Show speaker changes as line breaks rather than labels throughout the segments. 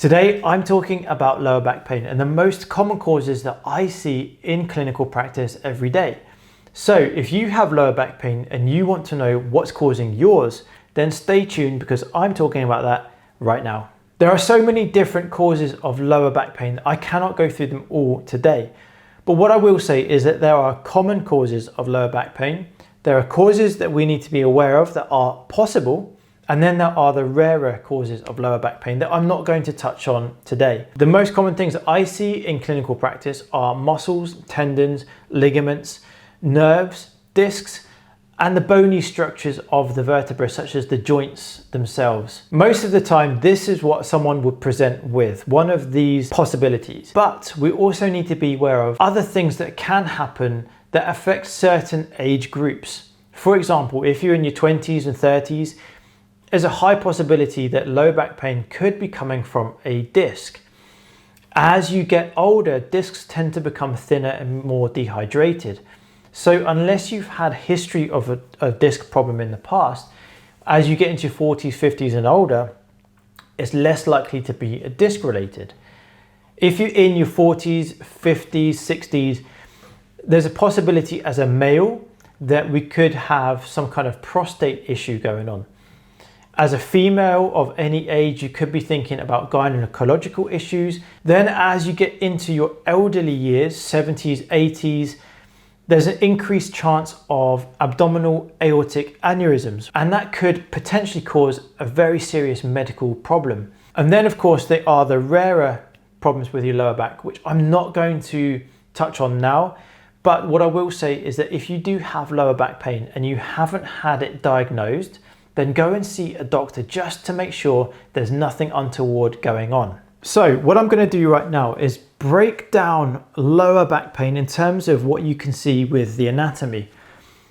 Today, I'm talking about lower back pain and the most common causes that I see in clinical practice every day. So if you have lower back pain and you want to know what's causing yours, then stay tuned because I'm talking about that right now. There are so many different causes of lower back pain that I cannot go through them all today. But what I will say is that there are common causes of lower back pain. There are causes that we need to be aware of that are possible. And then there are the rarer causes of lower back pain that I'm not going to touch on today. The most common things that I see in clinical practice are muscles, tendons, ligaments, nerves, discs, and the bony structures of the vertebra, such as the joints themselves. Most of the time, this is what someone would present with, one of these possibilities. But we also need to be aware of other things that can happen that affect certain age groups. For example, if you're in your 20s and 30s, there's a high possibility that low back pain could be coming from a disc. As you get older, discs tend to become thinner and more dehydrated. So unless you've had history of a disc problem in the past, as you get into your 40s, 50s and older, it's less likely to be disc related. If you're in your 40s, 50s, 60s, there's a possibility as a male that we could have some kind of prostate issue going on. As a female of any age, you could be thinking about gynecological issues. Then as you get into your elderly years, 70s, 80s, there's an increased chance of abdominal aortic aneurysms, and that could potentially cause a very serious medical problem. And then of course there are the rarer problems with your lower back, which I'm not going to touch on now. But what I will say is that if you do have lower back pain and you haven't had it diagnosed, then go and see a doctor just to make sure there's nothing untoward going on. So what I'm going to do right now is break down lower back pain in terms of what you can see with the anatomy.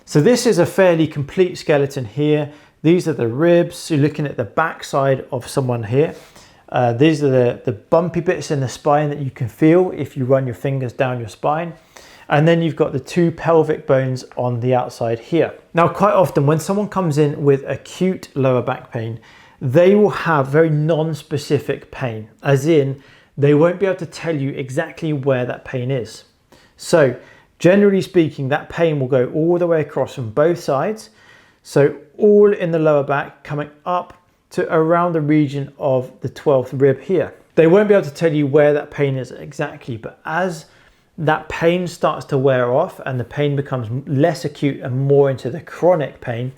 So this is a fairly complete skeleton here. These are the ribs. So you're looking at the back side of someone here. These are the bumpy bits in the spine that you can feel if you run your fingers down your spine. And then you've got the two pelvic bones on the outside here. Now, quite often when someone comes in with acute lower back pain, they will have very non-specific pain, as in they won't be able to tell you exactly where that pain is. So generally speaking, that pain will go all the way across from both sides. So all in the lower back, coming up to around the region of the 12th rib here. They won't be able to tell you where that pain is exactly, but as that pain starts to wear off and the pain becomes less acute and more into the chronic pain,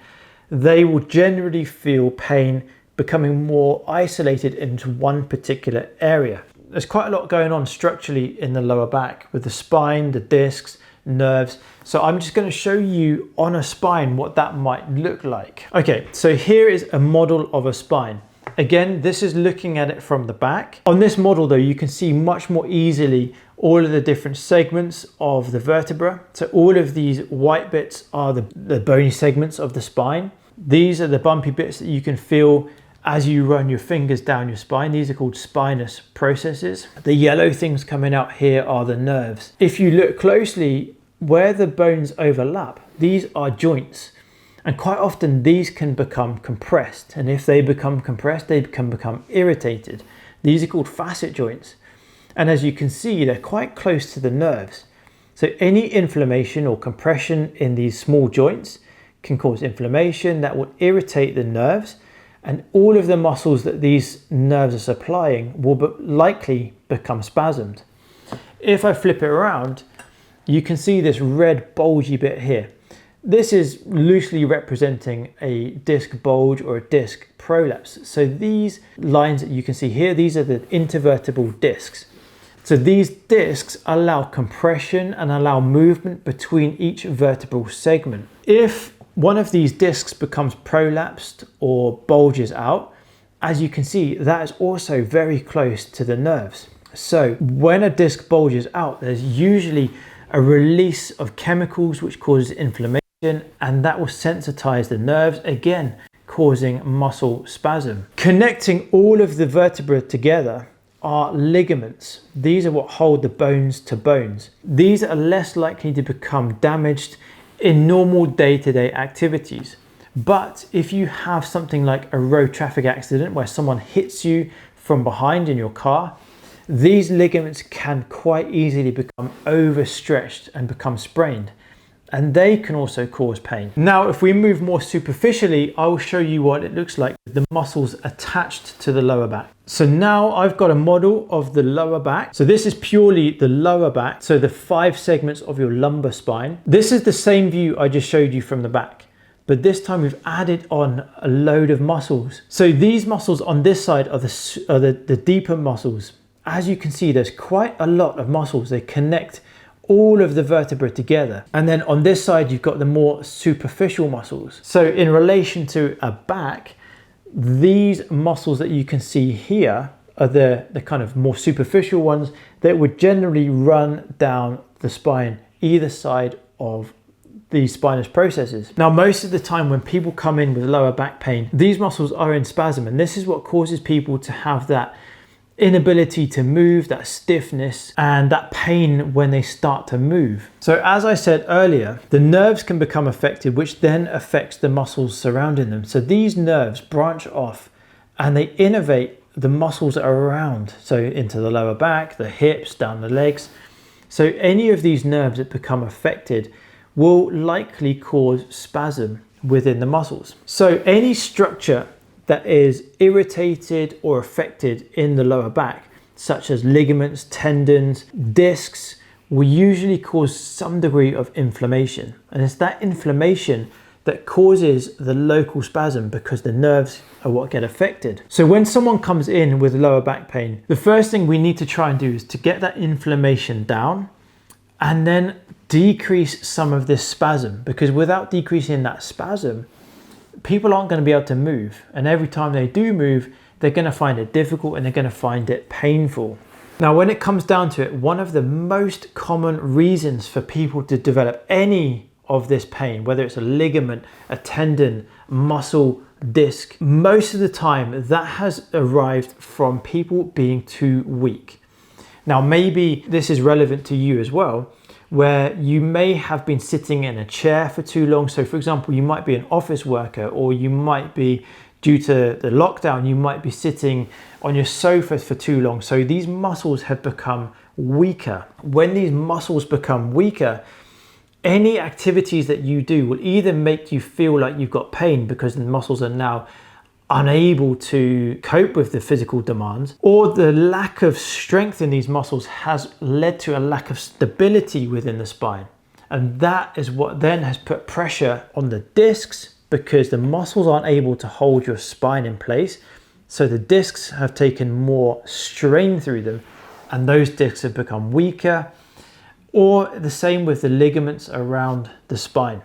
they will generally feel pain becoming more isolated into one particular area. There's quite a lot going on structurally in the lower back with the spine, the discs, nerves. So I'm just going to show you on a spine what that might look like. Okay, so here is a model of a spine. Again, this is looking at it from the back. On this model though, you can see much more easily all of the different segments of the vertebra. So all of these white bits are the bony segments of the spine. These are the bumpy bits that you can feel as you run your fingers down your spine. These are called spinous processes. The yellow things coming out here are the nerves. If you look closely where the bones overlap, these are joints. And quite often these can become compressed. And if they become compressed, they can become irritated. These are called facet joints. And as you can see, they're quite close to the nerves. So any inflammation or compression in these small joints can cause inflammation that will irritate the nerves, and all of the muscles that these nerves are supplying will likely become spasmed. If I flip it around, you can see this red bulgy bit here. This is loosely representing a disc bulge or a disc prolapse. So these lines that you can see here, these are the intervertebral discs. So these discs allow compression and allow movement between each vertebral segment. If one of these discs becomes prolapsed or bulges out, as you can see, that is also very close to the nerves. So when a disc bulges out, there's usually a release of chemicals which causes inflammation, and that will sensitize the nerves, again causing muscle spasm. Connecting all of the vertebrae together are ligaments. These are what hold the bones to bones. These are less likely to become damaged in normal day-to-day activities. But if you have something like a road traffic accident where someone hits you, from behind in your car, these ligaments can quite easily become overstretched and become sprained, and they can also cause pain. Now, if we move more superficially, I will show you what it looks like with the muscles attached to the lower back. So now I've got a model of the lower back. So this is purely the lower back, so the 5 segments of your lumbar spine. This is the same view I just showed you from the back, but this time we've added on a load of muscles. So these muscles on this side are the deeper muscles. As you can see, there's quite a lot of muscles. They connect all of the vertebrae together. And then on this side, you've got the more superficial muscles. So in relation to a back, these muscles that you can see here are the kind of more superficial ones that would generally run down the spine, either side of the spinous processes. Now, most of the time when people come in with lower back pain, these muscles are in spasm, and this is what causes people to have that inability to move, that stiffness, and that pain when they start to move. So as I said earlier, the nerves can become affected, which then affects the muscles surrounding them. So these nerves branch off and they innervate the muscles around, so into the lower back, the hips, down the legs. So any of these nerves that become affected will likely cause spasm within the muscles. So any structure that is irritated or affected in the lower back, such as ligaments, tendons, discs, will usually cause some degree of inflammation. And it's that inflammation that causes the local spasm, because the nerves are what get affected. So when someone comes in with lower back pain, the first thing we need to try and do is to get that inflammation down and then decrease some of this spasm, because without decreasing that spasm, people aren't going to be able to move, and every time they do move, they're going to find it difficult and they're going to find it painful. Now, when it comes down to it, one of the most common reasons for people to develop any of this pain, whether it's a ligament, a tendon, muscle, disc, most of the time that has arrived from people being too weak. Now, maybe this is relevant to you as well, where you may have been sitting in a chair for too long. So for example, you might be an office worker, or you might be, due to the lockdown, you might be sitting on your sofa for too long. So these muscles have become weaker. When these muscles become weaker, any activities that you do will either make you feel like you've got pain because the muscles are now unable to cope with the physical demands, or the lack of strength in these muscles has led to a lack of stability within the spine. And that is what then has put pressure on the discs, because the muscles aren't able to hold your spine in place. So the discs have taken more strain through them, and those discs have become weaker, or the same with the ligaments around the spine.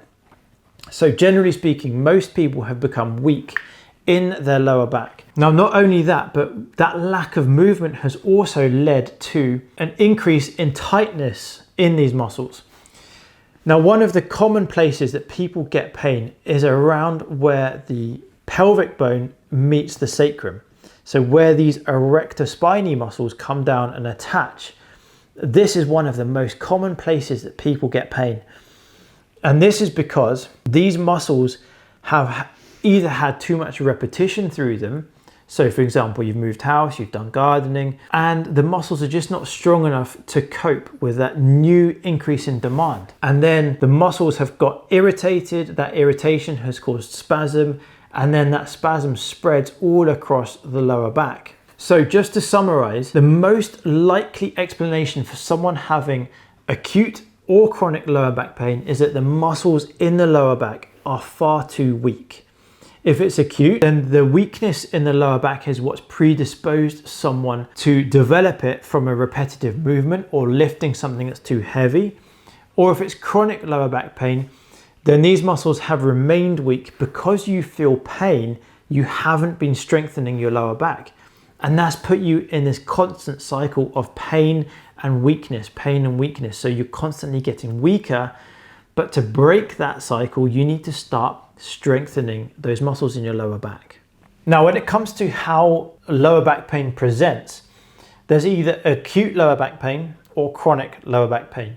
So generally speaking, most people have become weak in their lower back. Now, not only that, but that lack of movement has also led to an increase in tightness in these muscles. Now, one of the common places that people get pain is around where the pelvic bone meets the sacrum. So where these erector spinae muscles come down and attach, this is one of the most common places that people get pain. And this is because these muscles have either had too much repetition through them. So for example, you've moved house, you've done gardening, and the muscles are just not strong enough to cope with that new increase in demand. And then the muscles have got irritated, that irritation has caused spasm, and then that spasm spreads all across the lower back. So just to summarize, the most likely explanation for someone having acute or chronic lower back pain is that the muscles in the lower back are far too weak. If it's acute, then the weakness in the lower back is what's predisposed someone to develop it from a repetitive movement or lifting something that's too heavy. Or if it's chronic lower back pain, then these muscles have remained weak because you feel pain, you haven't been strengthening your lower back. And that's put you in this constant cycle of pain and weakness, pain and weakness. So you're constantly getting weaker, but to break that cycle, you need to start strengthening those muscles in your lower back. Now, when it comes to how lower back pain presents, there's either acute lower back pain or chronic lower back pain.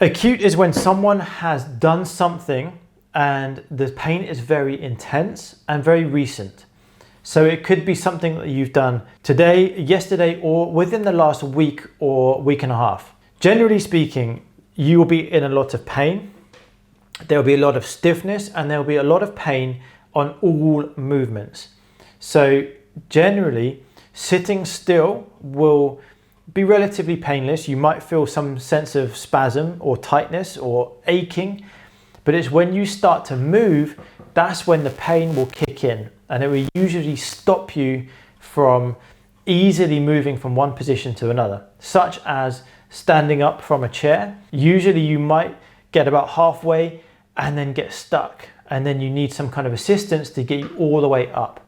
Acute is when someone has done something and the pain is very intense and very recent. So it could be something that you've done today, yesterday, or within the last week or week and a half. Generally speaking, you will be in a lot of pain. There'll be a lot of stiffness and there'll be a lot of pain on all movements. So generally, sitting still will be relatively painless. You might feel some sense of spasm or tightness or aching, but it's when you start to move, that's when the pain will kick in, and it will usually stop you from easily moving from one position to another, such as standing up from a chair. Usually you might get about halfway and then get stuck, and then you need some kind of assistance to get you all the way up.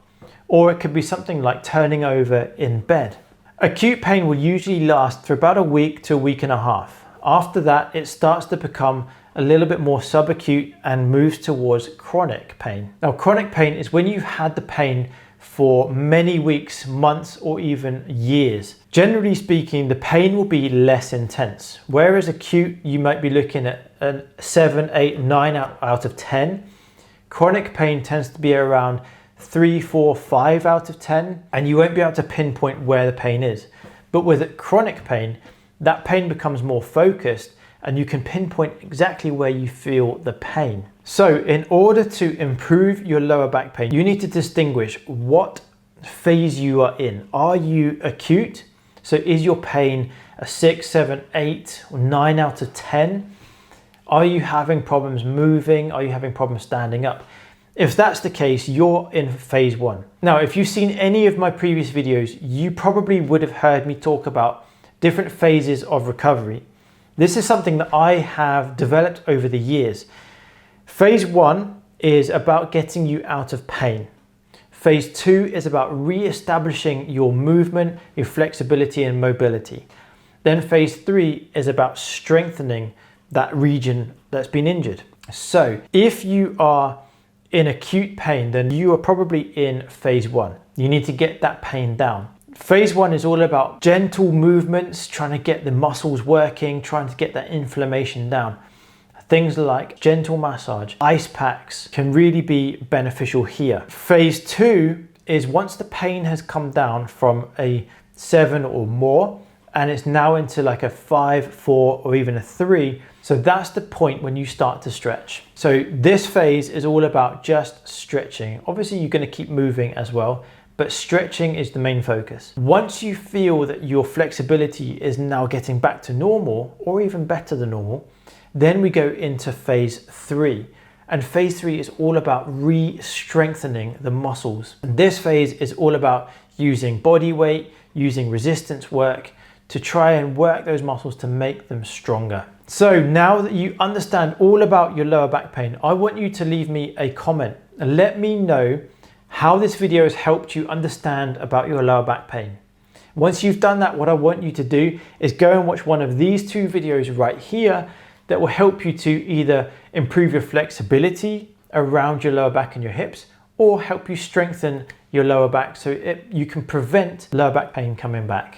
Or it could be something like turning over in bed. Acute pain will usually last for about a week to a week and a half. After that, it starts to become a little bit more subacute and moves towards chronic pain. Now, chronic pain is when you've had the pain for many weeks, months, or even years. Generally speaking, the pain will be less intense. Whereas acute, you might be looking at a 7, 8, 9 out of 10. Chronic pain tends to be around 3, 4, 5 out of 10, and you won't be able to pinpoint where the pain is. But with chronic pain, that pain becomes more focused and you can pinpoint exactly where you feel the pain. So in order to improve your lower back pain, you need to distinguish what phase you are in. Are you acute? So is your pain a 6, 7, 8, or 9 out of 10? Are you having problems moving? Are you having problems standing up? If that's the case, you're in phase 1. Now, if you've seen any of my previous videos, you probably would have heard me talk about different phases of recovery. This is something that I have developed over the years. Phase 1 is about getting you out of pain. Phase 2 is about re-establishing your movement, your flexibility and mobility. Then phase 3 is about strengthening that region that's been injured. So if you are in acute pain, then you are probably in phase 1. You need to get that pain down. Phase 1 is all about gentle movements, trying to get the muscles working, trying to get that inflammation down. Things like gentle massage, ice packs can really be beneficial here. Phase 2 is once the pain has come down from a 7 or more, and it's now into like a 5, 4, or even a 3. So that's the point when you start to stretch. So this phase is all about just stretching. Obviously you're going to keep moving as well, but stretching is the main focus. Once you feel that your flexibility is now getting back to normal or even better than normal, then we go into phase 3. And phase 3 is all about re-strengthening the muscles. And this phase is all about using body weight, using resistance work to try and work those muscles to make them stronger. So now that you understand all about your lower back pain, I want you to leave me a comment and let me know how this video has helped you understand about your lower back pain. Once you've done that, what I want you to do is go and watch one of these 2 videos right here that will help you to either improve your flexibility around your lower back and your hips, or help you strengthen your lower back so you can prevent lower back pain coming back.